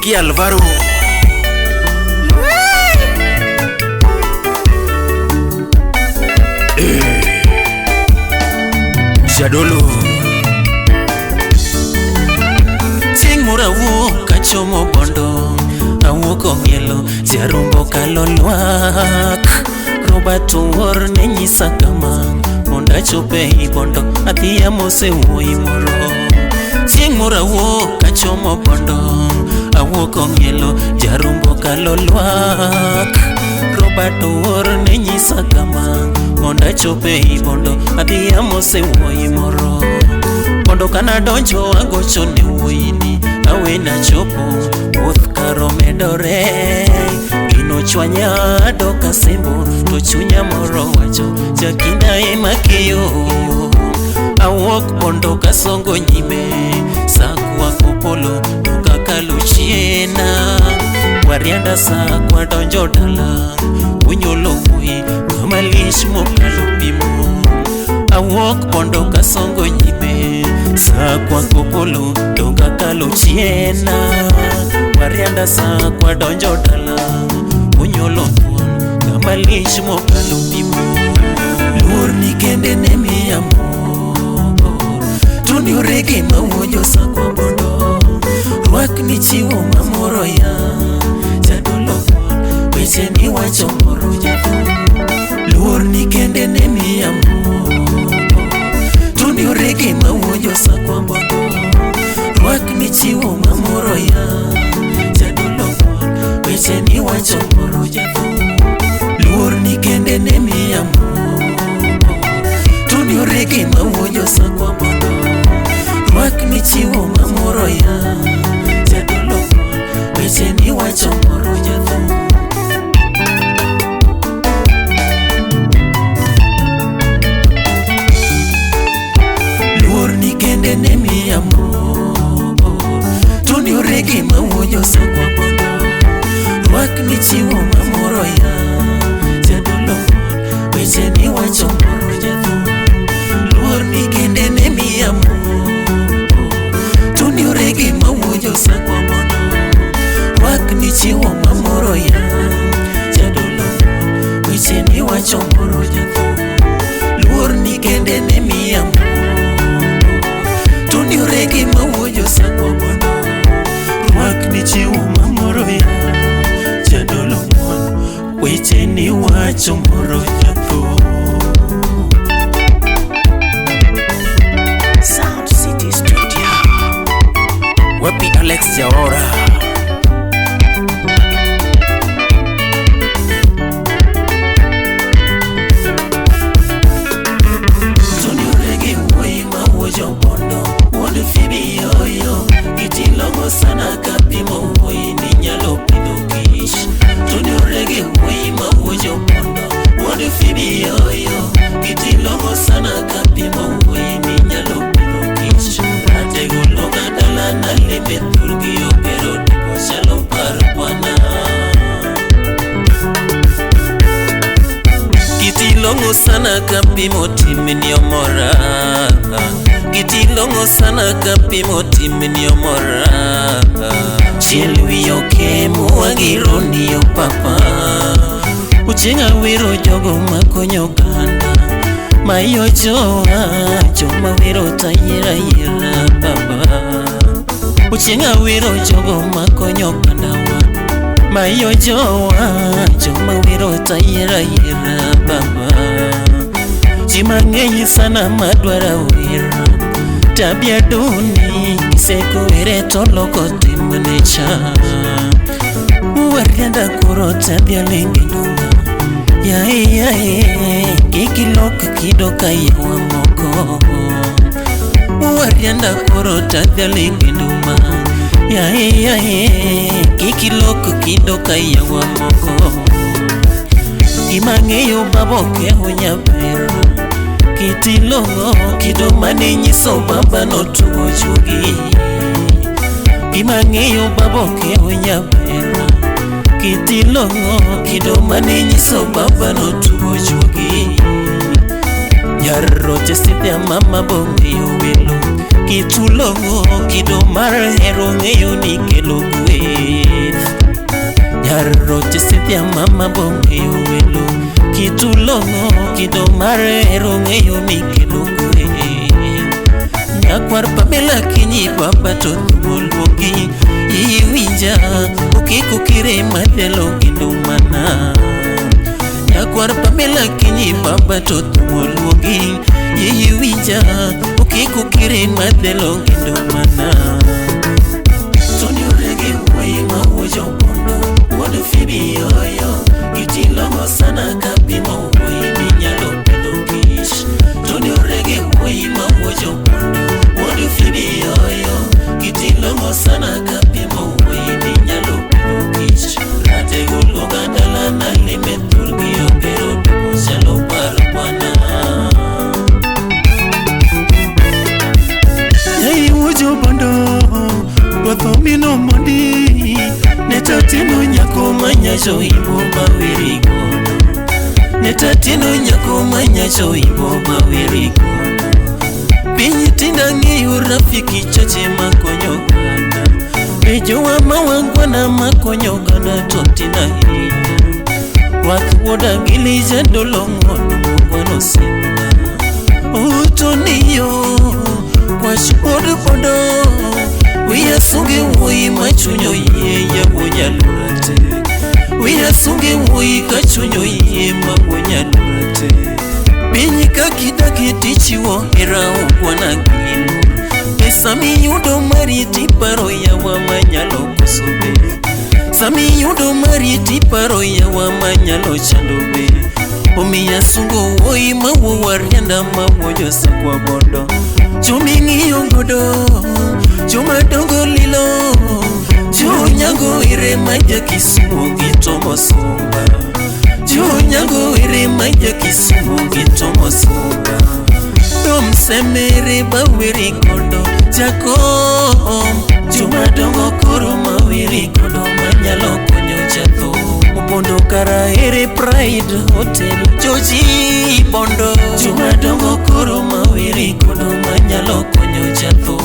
Ricky Alvaro Jadolo Ting murawu kachomo bondo Awuko mielo jarumbo kalolwak Roberto wor nenyisa kama Monda chope ibondo Athia mose uoi moro Ting murawu kachomo bondo Awuko mielo jarumbo kalolwak Roberto wor nenyisa kama Monda chope ibondo Athia mose uoi moro Bondo kana donjo agocho ne uoini Awe na chopo Uth karo medore Gino chwanya doka sembo To chunya moro wacho Jakinda emakeyo Awok bondo kasongo nyime Sakwa kupolo Doka kaluchiena Warianda sa kwa donjo dala Unyolo mui Kamalish mokalo pimo Awok bondo kasongo nyime Sakwa kupolo Doka kaluchiena Warianda sa kwa donjo dala Unyolo mui Kamalish mokalo pimo Lur ni kende nemi amor Tuni urege mawonyo sa kwa bondo Rwak ni chiwo mamoro ya Jadolo Weche ni wacho moro jadolo Lur ni kende nemi amor Tuni urege mawonyo sa kwa bondo Rwak ni chiwo mamoro ya Jadolo Weche ni wacho moro jadolo Lur ni kende nemi amor Tuni urege mawonyo sa kwa bondo Rwak ni chiwo mamoro ya Jadolo Weche ni wacho moro jadolo Lur ni kende nemi amor Tuni urege mawonyo sa kwa bondo Rwak ni chiwo mamoro ya Jadolo Weche ni wacho moro jadolo Lur ni kende nemi amor Tuni urege mawonyo sa kwa bondo Rwak ni chiwo mamoro ya Jadolo Weche ni wacho moro jadolo Lur ni kende nemi amor Tuni urege mawonyo sa kwa bondo Rwak ni chiwo mamoro ya Jadolo Weche ni wacho moro jadolo Sound City Studio Wapi Alex Jaora Tuni urege uoi mawojo bondo Wonde fibi yoyo Itilongo sana kapimo uoi Ninyalo pido kish Tuni urege uoi mawojo bondo Wonde fibi yoyo Itilongo sana kapimo uoi Ninyalo pido kish Atego longa dala na lebe turgiyo Pero dipo shalo parwana Kitilongo sana kapimo timini omora Kitilongo sana kapimo timini omora Chielwi yoke muagironi yo papa Uchenga wiro jogo makonyo ganda Mayo joa Joma wiro tayera yera baba Uchenga wiro jogo makonyo ganda wa Mayo joa Joma wiro tayera yera baba Chimangenyi sana madwara wira Tabia duni Kiseko wire toloko timnecha Warianda kuro tabia lengi nunga Yae Kikiloka kidoka yawa moko Warianda kuro tabia lengi nunga Yae Kikiloka kidoka yawa moko Imangeyo baboke hunya pera Kitilongo kidomani nyiso baba no tuwo jugi Imangeyo baboke hunya pera Kitilongo kidomani nyiso baba no tuwo jugi Nyarro chesipya mama bonge yo welo kitulongo kido mar hero ng'eyo ni kelo gweth. Nyaroche Cynthia mama bong'eyo welo, kitulongo kido mar hero ng'eyo ni kelo gweth. Nyakwar Pamela Kinyi baba to thuoluogi, iwinja okiko kire madhelo kendo mana. Nyakwar Pamela Kinyi baba to thuoluogi, iwinja okiko kire madhelo kendo mana. Tony Orege wuoyi ma wuojo bondo, wuod Phoebe yoyo, itilongo sana kapimo wuoyi minyalo pedo kich. Tony Orege wuoyi ma wuojo bondo, wuod Phoebe yoyo, itilongo sana kapimo wuoyi minyalo pedo kich. Rate guluga dala na lime turgi okero tupo shalo par bwana. Yai wuojo bondo, watho mino mondi, netatino nyako manyacho ibo mawiri gono. Netatino nyako manyacho ibo mawiri gono. Pinyi tinda ng'eyo rafiki chache makonyo gana, bejowa mawangwana makonyo gana totina hiya. Wath woda gili jandolongo mungwano sina, utoniyo kwash wodu pondo. Wiya sunge wuoyi machunyo iye ya wonyalurate, wiya sunge wuoyi kachunyo iye ma wonyalurate. Pinyi kakidaki tichiwo hera ugwana gilo, pesa miyudo mariti paro yawa manyalo kosobe. Sami yudo mariti paro yawa manyalo chandobe. Omiya sungo wuoyi ma wuwarianda ma wuojo sakwa bondo. Chumi ng'iyo godo, chuma dongo lilo, chunyango ire maja Kisumu gitomo sumba. Chunyango ire maja Kisumu gitomo sumba. Tom semere bawiri kodo jakom, chuma dongo koro mawiri kodo manyalo konyo jatho. Bondo kara ere Pride Hotel Joji bondo, chuma dongo koro mawiri kodo manyalo konyo jatho.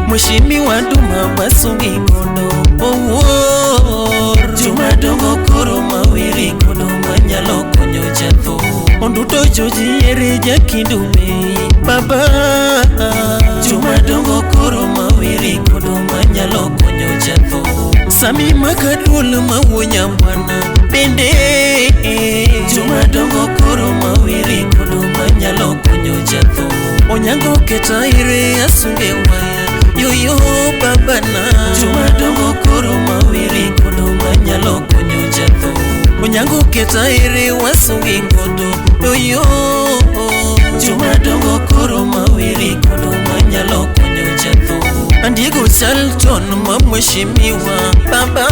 Mheshimiwa Duma Wasungi kodo owuor, chuma dongo koro mawiri kodo manyalo konyo jatho. Onduto Joji ere Jakindume baba, chuma dongo koro mawiri kodo manyalo konyo jatho. Sami Makadul mawuonya mwana bende, chuma dongo koro mawiri kodo manyalo konyo jatho. Onyango keta ire asunge waya yoyo babana, chuma dongo koro mawiri kodo manyalo konyo jatho. Onyango keta ire wasungi ngodo yoyo, chuma dongo koro mawiri kodo manyalo konyo jatho. Andiego Charlton mamweshimiwa baba,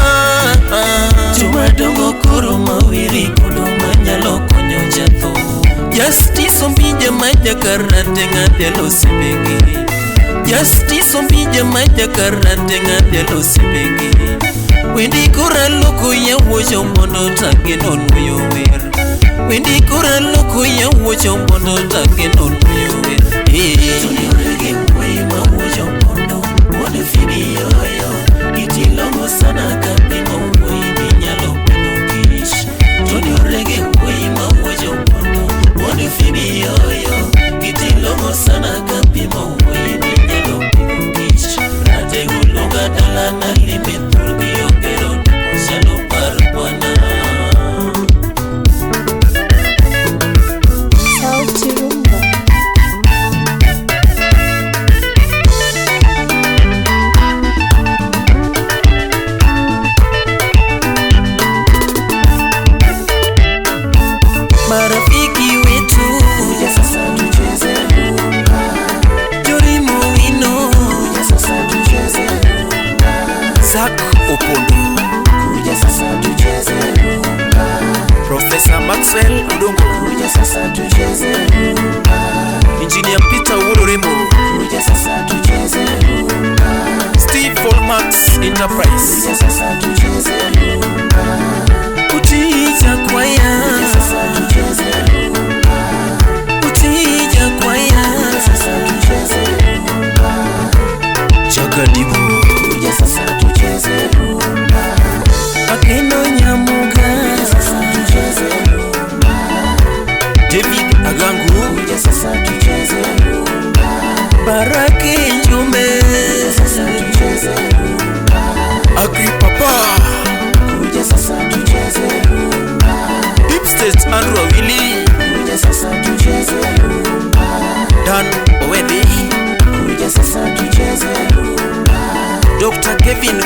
chuma dongo koro mawiri kodo manyalo konyo jatho. Justice Ombija maja karate ng'adhelo sibegi, Justice Ombija maja karate ng'adhelo sibegi. Wendi kora loko ya wuocho mondo tageno nuyo wer, wendi kora loko ya wuocho mondo tageno nuyo wer. Tony Orege wuoyi ma wuocho mondo, wuod Phoebe yoyo, itilongo sana kapimo wuoyi minyalo pedo kich. Tony Orege wuoyi ma wuocho mondo, wuod Phoebe yoyo, itilongo sana kapimo wuoyi minyalo pedo kich. Rate guluga dala na lime turgi okero tupo shalo par bwana. Sauti Rumba. Marafiki wetu kuja sasa tucheze rumba, Jorimo wino kuja sasa tucheze rumba, Zak Opondo kuja sasa tucheze rumba, Professor Maxwell Udongo kuja sasa tucheze rumba, Engineer Peter Woloremo kuja sasa tucheze rumba, Steve Volmax Enterprise kuja sasa tucheze rumba, Kutija kwaya kuja sasa tucheze rumba, Kutija kwaya kuja sasa tucheze rumba. Kadibu, kuja sasa tucheze rumba. Akeno Nyamuga, kuja sasa tucheze rumba. David Agangu, kuja sasa tucheze rumba. Baraki Njume, kuja sasa tucheze rumba. Agri Papa, kuja sasa tucheze rumba. Deep State Andrew Willy, kuja sasa tucheze rumba. Dan Owedi, kuja sasa tucheze rumba. Dr. Kevin